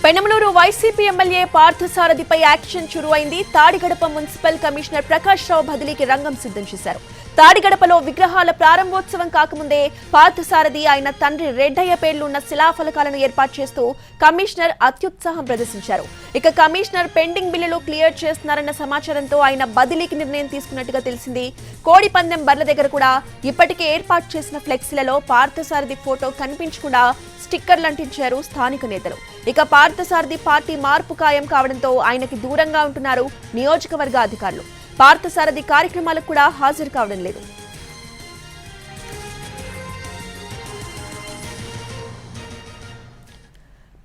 Penamaluru YCP MLA పార్థసారథిపై action చురువైంది. Tadigadapa municipal commissioner Prakash Rao బదిలీకి రంగం సిద్ధం చేశారు. తాడిగడపలో విగ్రహాల ప్రారంభోత్సవం కాకముందే పార్థసారథి ఆయన తండ్రి రెడ్డయ్య పేర్లున్న శిలాఫలకాలను ఏర్పాటు చేస్తూ కమిషనర్ అత్యుత్సాహం ప్రదర్శించారు. ఇక కమిషనర్ పెండింగ్ బిల్లులు క్లియర్ చేస్తున్నారన్న సమాచారంతో ఆయన బదిలీకి నిర్ణయం తీసుకున్నట్టుగా తెలిసింది. కోడిపందెం బర్ల దగ్గర కూడా ఇప్పటికే ఏర్పాటు చేసిన ఫ్లెక్సీలలో పార్థసారథి ఫోటో కనిపించకుండా స్టిక్కర్లు అంటించారు స్థానిక నేతలు. ఇక పార్థసారథి పార్టీ మార్పు ఖాయం కావడంతో ఆయనకి దూరంగా ఉంటున్నారు నియోజకవర్గ అధికారులు. పార్థసారథి కార్యక్రమాలకు కూడా హాజరు కావడం లేదు.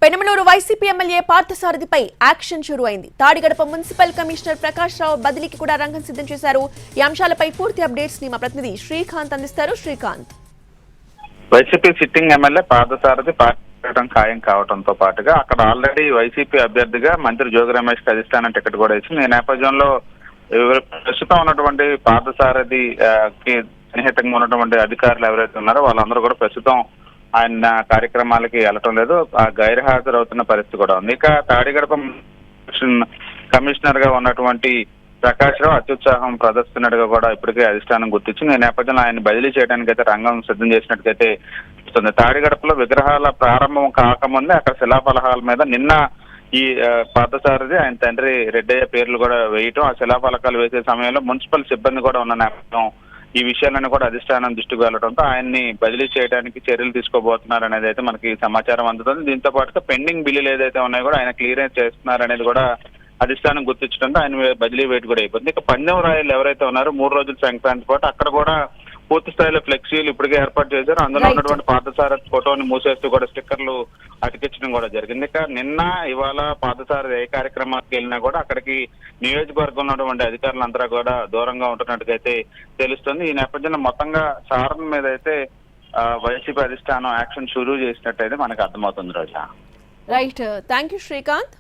పెనమలూరు వైసీపీ ఎమ్మెల్యే పార్థసారథిపై యాక్షన్ చురువైంది. తాడిగడప మున్సిపల్ కమిషనర్ ప్రకాష్ రావు బదిలీకి కూడా రంగం సిద్ధం చేశారు. ఈ అంశాలపై పూర్తి అప్డేట్స్ ని మా ప్రతినిధి శ్రీకాంత్ అందిస్తారు. Srikanth, YCP sitting MLA Parthasarathi party ఖాయం కావడంతో పాటుగా అక్కడ ఆల్రెడీ వైసీపీ అభ్యర్థిగా మంత్రి జోగి రమేష్ కి అధిష్టానం టికెట్ కూడా ఇచ్చింది. ఈ నేపథ్యంలో ప్రస్తుతం ఉన్నటువంటి పార్థసారథి కి సన్నిహితంగా ఉన్నటువంటి అధికారులు ఎవరైతే ఉన్నారో వాళ్ళందరూ కూడా ప్రస్తుతం ఆయన కార్యక్రమాలకి వెళ్ళటం లేదు, గైర్హాజరు అవుతున్న పరిస్థితి కూడా ఉంది. ఇక తాడిగడప కమిషనర్ గా ఉన్నటువంటి ప్రకాష్ రావు అత్యుత్సాహం ప్రదర్శిస్తున్నట్టుగా కూడా ఇప్పటికే అధిష్టానం గుర్తించింది. ఈ నేపథ్యంలో ఆయన బదిలీ చేయడానికి అయితే రంగం సిద్ధం చేసినట్టుగైతే వస్తుంది. తాడిగడపలో విగ్రహాల ప్రారంభం కాకముందే అక్కడ శిలాఫలకాల మీద నిన్న ఈ పార్థసారథి ఆయన తండ్రి రెడ్డయ్య పేర్లు కూడా వేయటం, ఆ శిలాఫలకాలు వేసే సమయంలో మున్సిపల్ సిబ్బంది కూడా ఉన్న నేపథ్యం ఈ విషయాలను కూడా అధిష్టానం దృష్టికి వెళ్లడంతో ఆయన్ని బదిలీ చేయడానికి చర్యలు తీసుకోబోతున్నారు అనేది అయితే మనకి సమాచారం అందుతుంది. దీంతో పాటుగా పెండింగ్ బిల్లులు ఏదైతే ఉన్నాయో కూడా ఆయన క్లియరెన్స్ చేస్తున్నారు అనేది కూడా అధిష్టానం గుర్తించడంతో ఆయన బదిలీ వేటు కూడా అయిపోతుంది. ఇక పందెం రాయలు ఎవరైతే ఉన్నారో 3 రోజుల సంక్రాంతి పాటు అక్కడ కూడా పూర్తి స్థాయిలో ఫ్లెక్సీలు ఇప్పటికే ఏర్పాటు చేశారు. అందులో ఉన్నటువంటి పార్థసారథి ఫోటోని మూసేస్తూ కూడా స్టిక్కర్లు అతికించడం కూడా జరిగింది. ఇక నిన్న ఇవాళ పార్థసారథి ఏ కార్యక్రమానికి వెళ్ళినా కూడా అక్కడికి నియోజకవర్గంలో ఉన్నటువంటి అధికారులంతా కూడా దూరంగా ఉంటున్నట్టుగైతే తెలుస్తుంది. ఈ నేపథ్యంలో మొత్తంగా సారథి మీద అయితే వైసీపీ అధిష్టానం యాక్షన్ షురూ చేసినట్టయితే మనకు అర్థమవుతుంది. రోజా రైట్, థ్యాంక్ యూ శ్రీకాంత్.